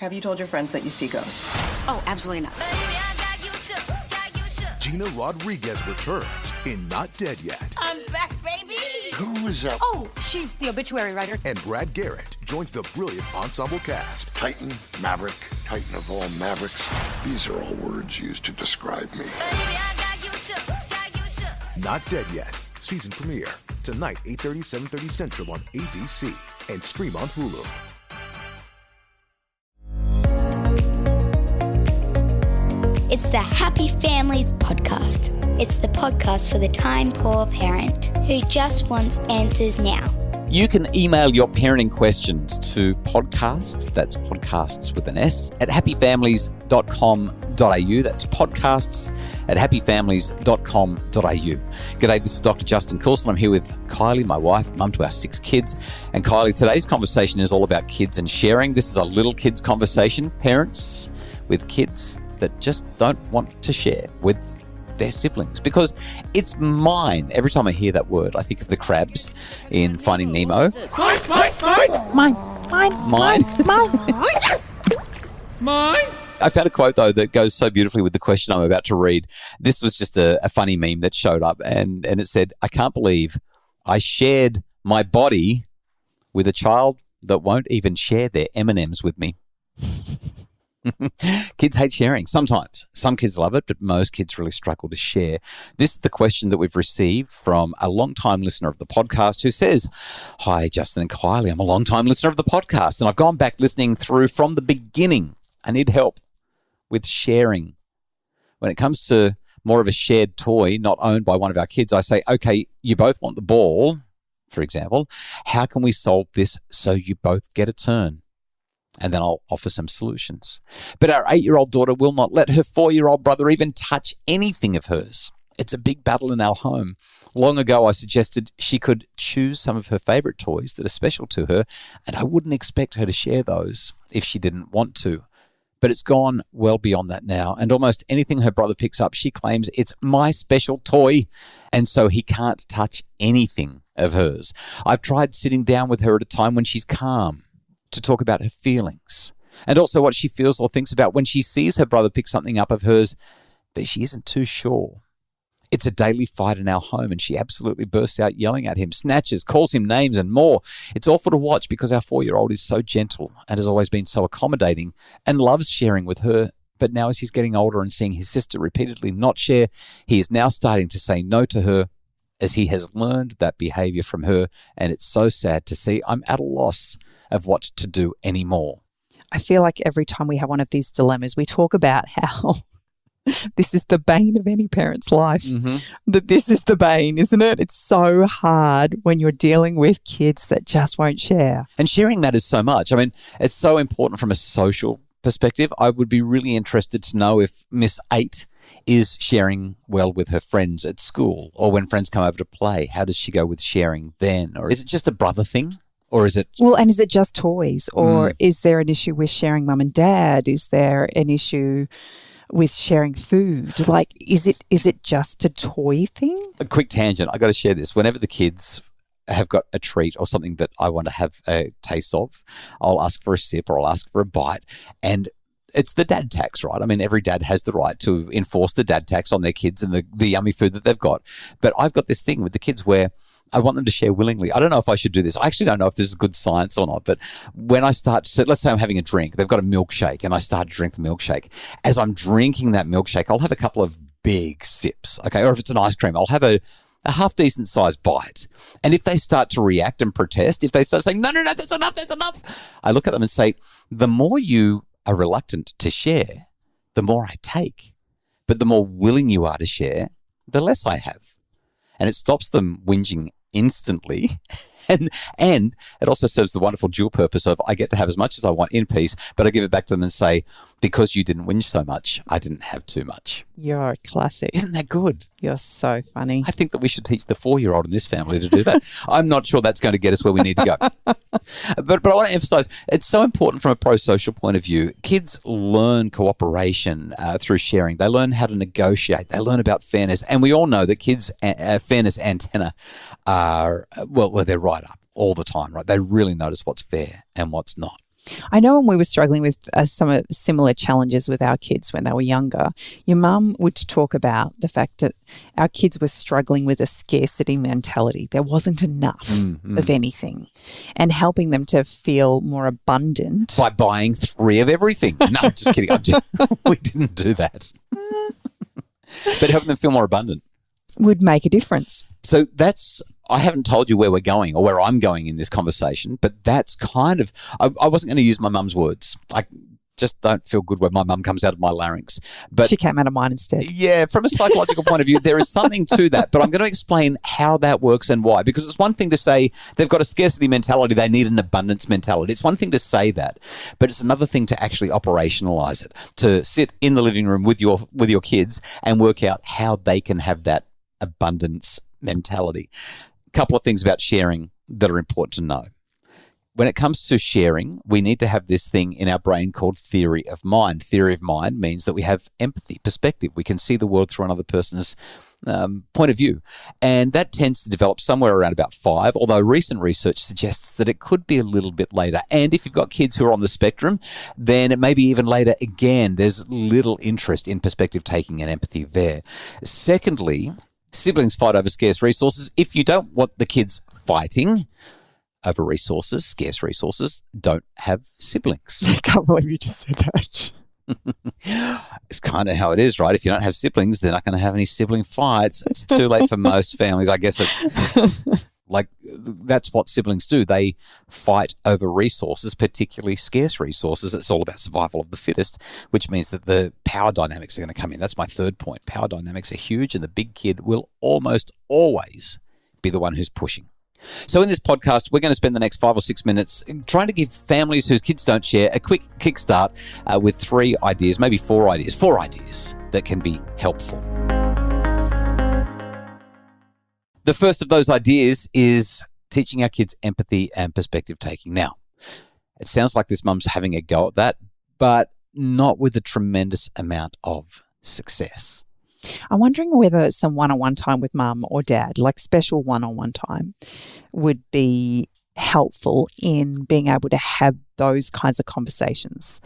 Have you told your friends that you see ghosts? Oh, absolutely not. Gina Rodriguez returns in Not Dead Yet. I'm back, baby. Who is that? Oh, she's the obituary writer. And Brad Garrett joins the brilliant ensemble cast. Titan, Maverick, Titan of all Mavericks. These are all words used to describe me. Not Dead Yet. Season premiere. Tonight, 8:30, 7:30 Central on ABC. And stream on Hulu. It's the Happy Families podcast. It's the podcast for the time-poor parent who just wants answers now. You can email your parenting questions to podcasts, that's podcasts with an S, at happyfamilies.com.au. That's podcasts at happyfamilies.com.au. G'day, this is Dr. Justin Coulson. I'm here with Kylie, my wife, mum to our 6 kids. And Kylie, today's conversation is all about kids and sharing. This is a little kids conversation. Parents with kids that just don't want to share with their siblings because it's mine. Every time I hear that word, I think of the crabs in Finding Nemo. Mine. I found a quote, though, that goes so beautifully with the question I'm about to read. This was just a funny meme that showed up, and it said, I can't believe I shared my body with a child that won't even share their M&Ms with me. Kids hate sharing sometimes. Some kids love it, but most kids really struggle to share. This is the question that we've received from a long-time listener of the podcast who says, hi, Justin and Kylie. I'm a long-time listener of the podcast, and I've gone back listening through from the beginning. I need help with sharing. When it comes to more of a shared toy, not owned by one of our kids, I say, okay, you both want the ball, for example. How can we solve this so you both get a turn? And then I'll offer some solutions. But our 8-year-old daughter will not let her 4-year-old brother even touch anything of hers. It's a big battle in our home. Long ago, I suggested she could choose some of her favorite toys that are special to her, and I wouldn't expect her to share those if she didn't want to. But it's gone well beyond that now, and almost anything her brother picks up, she claims it's my special toy, and so he can't touch anything of hers. I've tried sitting down with her at a time when she's calm, to talk about her feelings and also what she feels or thinks about when she sees her brother pick something up of hers, but she isn't too sure. It's a daily fight in our home, and she absolutely bursts out yelling at him, snatches, calls him names and more. It's awful to watch because our 4-year-old is so gentle and has always been so accommodating and loves sharing with her. But now as he's getting older and seeing his sister repeatedly not share, he is now starting to say no to her as he has learned that behavior from her. And it's so sad to see. I'm at a loss of what to do anymore. I feel like every time we have one of these dilemmas, we talk about how this is the bane of any parent's life, that this is the bane, isn't it? It's so hard when you're dealing with kids that just won't share. And sharing matters so much. I mean, it's so important from a social perspective. I would be really interested to know if Miss 8 is sharing well with her friends at school, or when friends come over to play. How does she go with sharing then? Or is it just a brother thing? Or is it? Well, and is it just toys? Or is there an issue with sharing mum and dad? Is there an issue with sharing food? Like, is it just a toy thing? A quick tangent. I got to share this. Whenever the kids have got a treat or something that I want to have a taste of, I'll ask for a sip or I'll ask for a bite. And it's the dad tax, right? I mean, every dad has the right to enforce the dad tax on their kids and the yummy food that they've got. But I've got this thing with the kids where I want them to share willingly. I don't know if I should do this. I actually don't know if this is good science or not, but when I start to, let's say I'm having a drink, they've got a milkshake and I start to drink the milkshake. As I'm drinking that milkshake, I'll have a couple of big sips, okay? Or if it's an ice cream, I'll have a half decent sized bite. And if they start to react and protest, if they start saying, no, that's enough, I look at them and say, the more you are reluctant to share, the more I take. But the more willing you are to share, the less I have. And it stops them whinging instantly. And it also serves the wonderful dual purpose of I get to have as much as I want in peace, but I give it back to them and say, because you didn't whinge so much, I didn't have too much. You're a classic. Isn't that good? You're so funny. I think that we should teach the 4-year-old in this family to do that. I'm not sure that's going to get us where we need to go. But I want to emphasize, it's so important from a pro-social point of view. Kids learn cooperation through sharing. They learn how to negotiate. They learn about fairness. And we all know that kids' fairness antenna are, well, they're right up all the time, right? They really notice what's fair and what's not. I know when we were struggling with some similar challenges with our kids when they were younger, your mum would talk about the fact that our kids were struggling with a scarcity mentality. There wasn't enough of anything, and helping them to feel more abundant. By buying 3 of everything. No, just kidding. We didn't do that. But helping them feel more abundant would make a difference. So I haven't told you where we're going or where I'm going in this conversation, but that's kind of, I wasn't going to use my mum's words. I just don't feel good when my mum comes out of my larynx. But she came out of mine instead. Yeah, from a psychological point of view, there is something to that, but I'm going to explain how that works and why, because it's one thing to say they've got a scarcity mentality, they need an abundance mentality. It's one thing to say that, but it's another thing to actually operationalize it, to sit in the living room with your kids and work out how they can have that abundance mentality. Couple of things about sharing that are important to know. When it comes to sharing, we need to have this thing in our brain called theory of mind. Theory of mind means that we have empathy, perspective. We can see the world through another person's point of view. And that tends to develop somewhere around about 5, although recent research suggests that it could be a little bit later. And if you've got kids who are on the spectrum, then it may be even later again. There's little interest in perspective taking and empathy there. Secondly, siblings fight over scarce resources. If you don't want the kids fighting over resources, scarce resources, don't have siblings. I can't believe you just said that. It's kind of how it is, right? If you don't have siblings, they're not going to have any sibling fights. It's too late for most families. I guess that's what siblings do. They fight over resources, particularly scarce resources. It's all about survival of the fittest, which means that the power dynamics are going to come in. That's my third point. Power dynamics are huge, and the big kid will almost always be the one who's pushing. So in this podcast, we're going to spend the next 5 or 6 minutes trying to give families whose kids don't share a quick kickstart with 3 ideas, maybe 4 ideas that can be helpful. The first of those ideas is teaching our kids empathy and perspective taking. Now, it sounds like this mum's having a go at that, but not with a tremendous amount of success. I'm wondering whether some one-on-one time with mum or dad, like special one-on-one time, would be helpful in being able to have those kinds of conversations.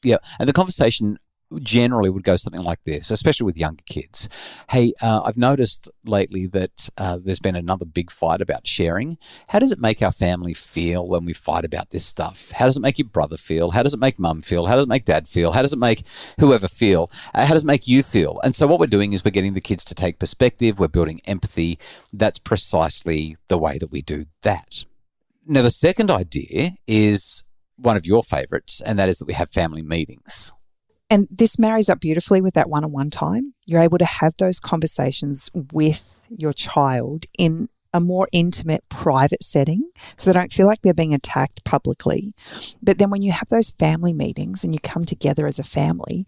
Yeah, and the conversation generally would go something like this, especially with younger kids. Hey, I've noticed lately that there's been another big fight about sharing. How does it make our family feel when we fight about this stuff? How does it make your brother feel? How does it make mum feel? How does it make dad feel? How does it make whoever feel? How does it make you feel? And so what we're doing is we're getting the kids to take perspective. We're building empathy. That's precisely the way that we do that. Now, the second idea is one of your favorites, and that is that we have family meetings. And this marries up beautifully with that one-on-one time. You're able to have those conversations with your child in a more intimate, private setting so they don't feel like they're being attacked publicly. But then when you have those family meetings and you come together as a family,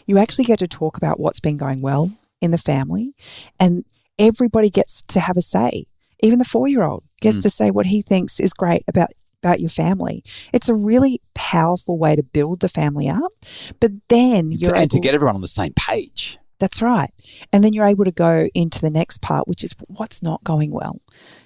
you actually get to talk about what's been going well in the family, and everybody gets to have a say. Even the 4-year-old gets to say what he thinks is great about your family. It's a really powerful way to build the family up, but then to get everyone on the same page. That's right. And then you're able to go into the next part, which is what's not going well.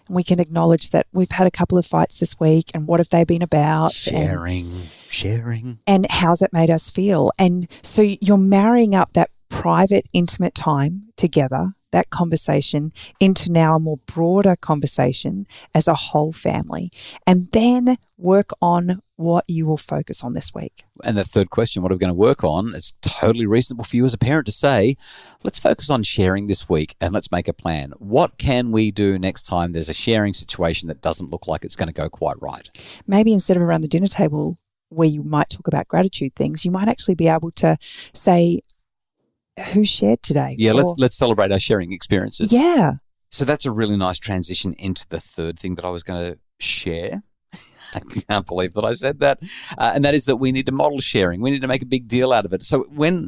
And we can acknowledge that we've had a couple of fights this week, and what have they been about? Sharing. And how's it made us feel? And so you're marrying up that private, intimate time together, that conversation, into now a more broader conversation as a whole family, and then work on what you will focus on this week. And the third question, what are we going to work on? It's totally reasonable for you as a parent to say, let's focus on sharing this week and let's make a plan. What can we do next time there's a sharing situation that doesn't look like it's going to go quite right? Maybe instead of around the dinner table where you might talk about gratitude things, you might actually be able to say, who shared today? Yeah, let's celebrate our sharing experiences. Yeah. So that's a really nice transition into the third thing that I was going to share. I can't believe that I said that. And that is that we need to model sharing. We need to make a big deal out of it. So when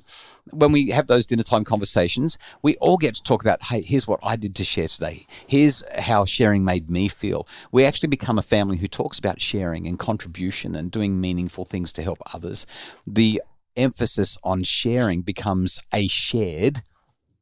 we have those dinner time conversations, we all get to talk about, hey, here's what I did to share today. Here's how sharing made me feel. We actually become a family who talks about sharing and contribution and doing meaningful things to help others. The emphasis on sharing becomes a shared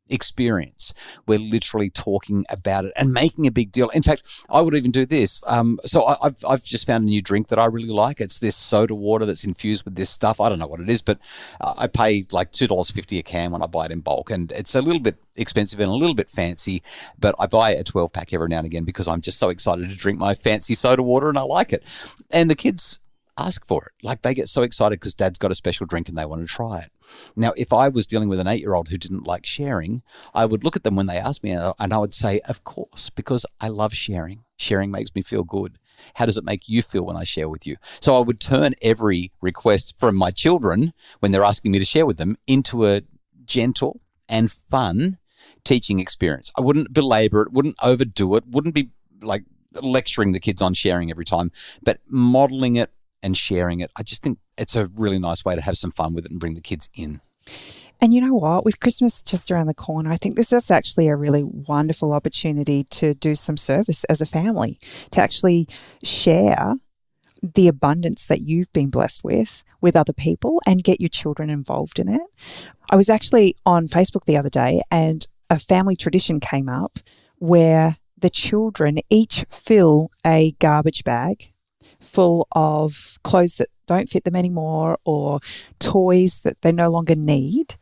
experience. We're literally talking about it and making a big deal. In fact, I would even do this. So I've just found a new drink that I really like. It's this soda water that's infused with this stuff. I don't know what it is, but I pay like $2.50 a can when I buy it in bulk, and it's a little bit expensive and a little bit fancy, but I buy a 12-pack every now and again because I'm just so excited to drink my fancy soda water and I like it. And the kids ask for it. Like, they get so excited because Dad's got a special drink and they want to try it. Now, if I was dealing with an 8-year-old who didn't like sharing, I would look at them when they asked me and I would say, of course, because I love sharing. Sharing makes me feel good. How does it make you feel when I share with you? So I would turn every request from my children when they're asking me to share with them into a gentle and fun teaching experience. I wouldn't belabor it, wouldn't overdo it, wouldn't be like lecturing the kids on sharing every time, but modeling it and sharing it. I just think it's a really nice way to have some fun with it and bring the kids in. And you know what? With Christmas just around the corner, I think this is actually a really wonderful opportunity to do some service as a family, to actually share the abundance that you've been blessed with other people and get your children involved in it. I was actually on Facebook the other day and a family tradition came up where the children each fill a garbage bag full of clothes that don't fit them anymore or toys that they no longer need.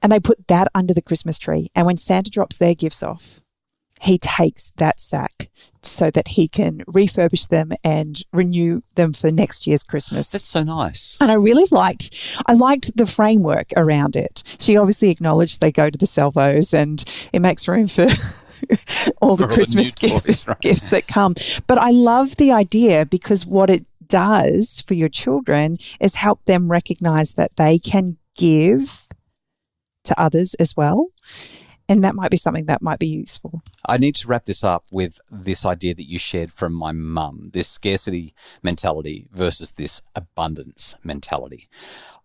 And they put that under the Christmas tree. And when Santa drops their gifts off, he takes that sack so that he can refurbish them and renew them for next year's Christmas. That's so nice. And I liked the framework around it. She obviously acknowledged they go to the salvos and it makes room for all the Christmas gifts that come. But I love the idea because what it does for your children is help them recognize that they can give to others as well. And that might be something that might be useful. I need to wrap this up with this idea that you shared from my mum, this scarcity mentality versus this abundance mentality.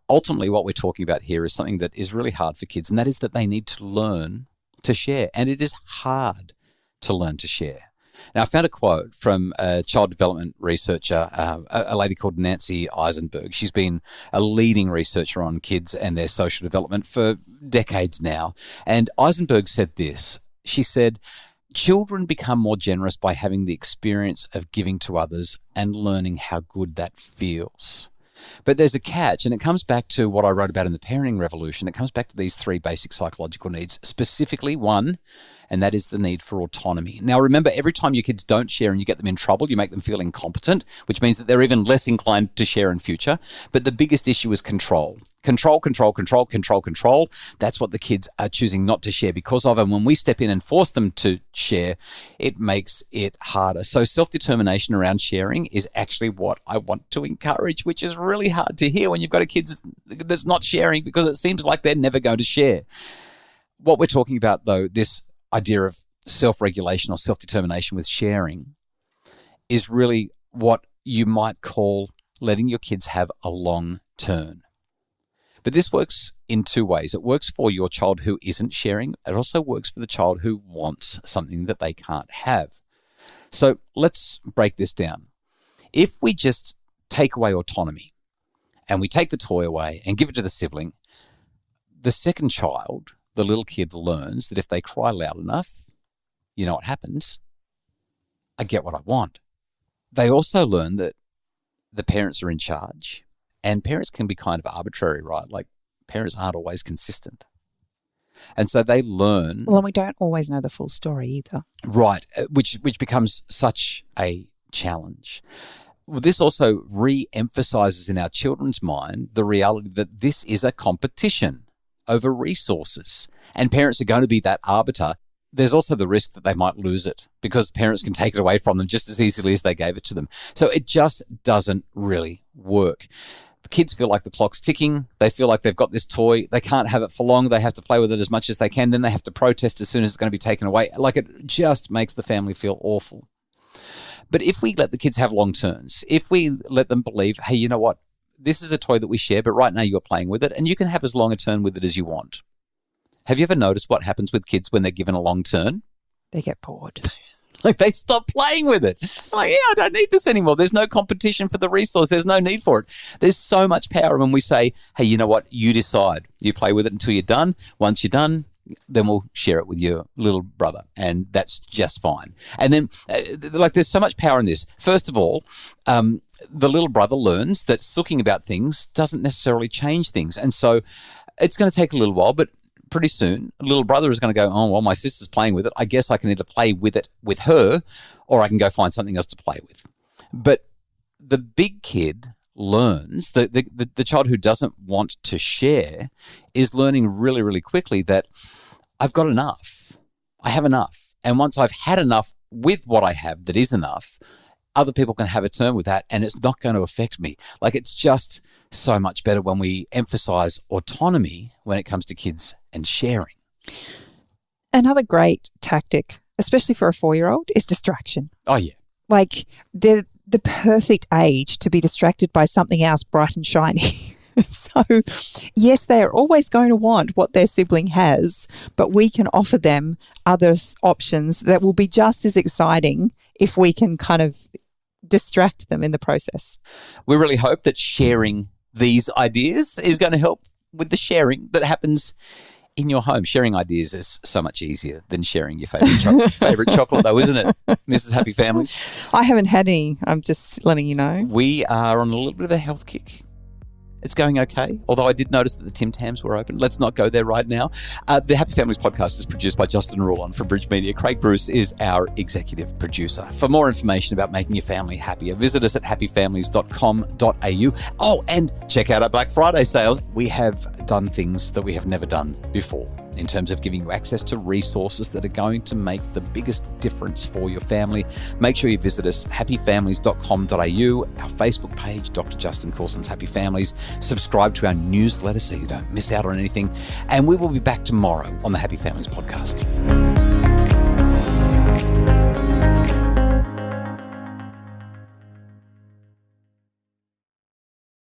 Ultimately, what we're talking about here is something that is really hard for kids, and that is that they need to learn to share. And it is hard to learn to share. Now, I found a quote from a child development researcher, a lady called Nancy Eisenberg. She's been a leading researcher on kids and their social development for decades now. And Eisenberg said this. She said, children become more generous by having the experience of giving to others and learning how good that feels. But there's a catch, and it comes back to what I wrote about in the Parenting Revolution. It comes back to these 3 basic psychological needs, specifically one, and that is the need for autonomy. Now, remember, every time your kids don't share and you get them in trouble, you make them feel incompetent, which means that they're even less inclined to share in future. But the biggest issue is control. Control. That's what the kids are choosing not to share because of. And when we step in and force them to share, it makes it harder. So self-determination around sharing is actually what I want to encourage, which is really hard to hear when you've got a kid that's not sharing because it seems like they're never going to share. What we're talking about, though, this idea of self-regulation or self-determination with sharing is really what you might call letting your kids have a long turn. But this works in 2 ways. It works for your child who isn't sharing. It also works for the child who wants something that they can't have. So let's break this down. If we just take away autonomy and we take the toy away and give it to the sibling, the second child, the little kid, learns that if they cry loud enough, you know what happens? I get what I want. They also learn that the parents are in charge. And parents can be kind of arbitrary, right? Like, parents aren't always consistent. And so they learn. Well, and we don't always know the full story either. Right, which becomes such a challenge. Well, this also re-emphasizes in our children's mind the reality that this is a competition over resources. And parents are going to be that arbiter. There's also the risk that they might lose it because parents can take it away from them just as easily as they gave it to them. So it just doesn't really work. The kids feel like the clock's ticking. They feel like they've got this toy. They can't have it for long. They have to play with it as much as they can. Then they have to protest as soon as it's going to be taken away. Like, it just makes the family feel awful. But if we let the kids have long turns, if we let them believe, hey, you know what? This is a toy that we share, but right now you're playing with it and you can have as long a turn with it as you want. Have you ever noticed what happens with kids when they're given a long turn? They get bored. Like, they stop playing with it. I'm like, yeah, I don't need this anymore. There's no competition for the resource. There's no need for it. There's so much power when we say, hey, you know what? You decide. You play with it until you're done. Once you're done, then we'll share it with your little brother, and that's just fine. And then, there's so much power in this. First of all, the little brother learns that sulking about things doesn't necessarily change things. And so it's going to take a little while, but pretty soon, little brother is going to go, oh, well, my sister's playing with it. I guess I can either play with it with her, or I can go find something else to play with. But the big kid learns, the child who doesn't want to share is learning really, really quickly that I've got enough. I have enough. And once I've had enough with what I have that is enough, other people can have a turn with that, and it's not going to affect me. It's just so much better when we emphasize autonomy when it comes to kids and sharing. Another great tactic, especially for a 4-year-old, is distraction. Oh, yeah. They're the perfect age to be distracted by something else bright and shiny. So, yes, they are always going to want what their sibling has, but we can offer them other options that will be just as exciting if we can kind of distract them in the process. We really hope that sharing these ideas is going to help with the sharing that happens in your home. Sharing ideas is so much easier than sharing your favourite chocolate, though, isn't it, Mrs. Happy Families? I haven't had any. I'm just letting you know. We are on a little bit of a health kick. It's going okay, although I did notice that the Tim Tams were open. Let's not go there right now. The Happy Families podcast is produced by Justin Rulon for Bridge Media. Craig Bruce is our executive producer. For more information about making your family happier, visit us at happyfamilies.com.au. Oh, and check out our Black Friday sales. We have done things that we have never done before in terms of giving you access to resources that are going to make the biggest difference for your family. Make sure you visit us, happyfamilies.com.au, our Facebook page, Dr. Justin Coulson's Happy Families. Subscribe to our newsletter so you don't miss out on anything. And we will be back tomorrow on the Happy Families podcast.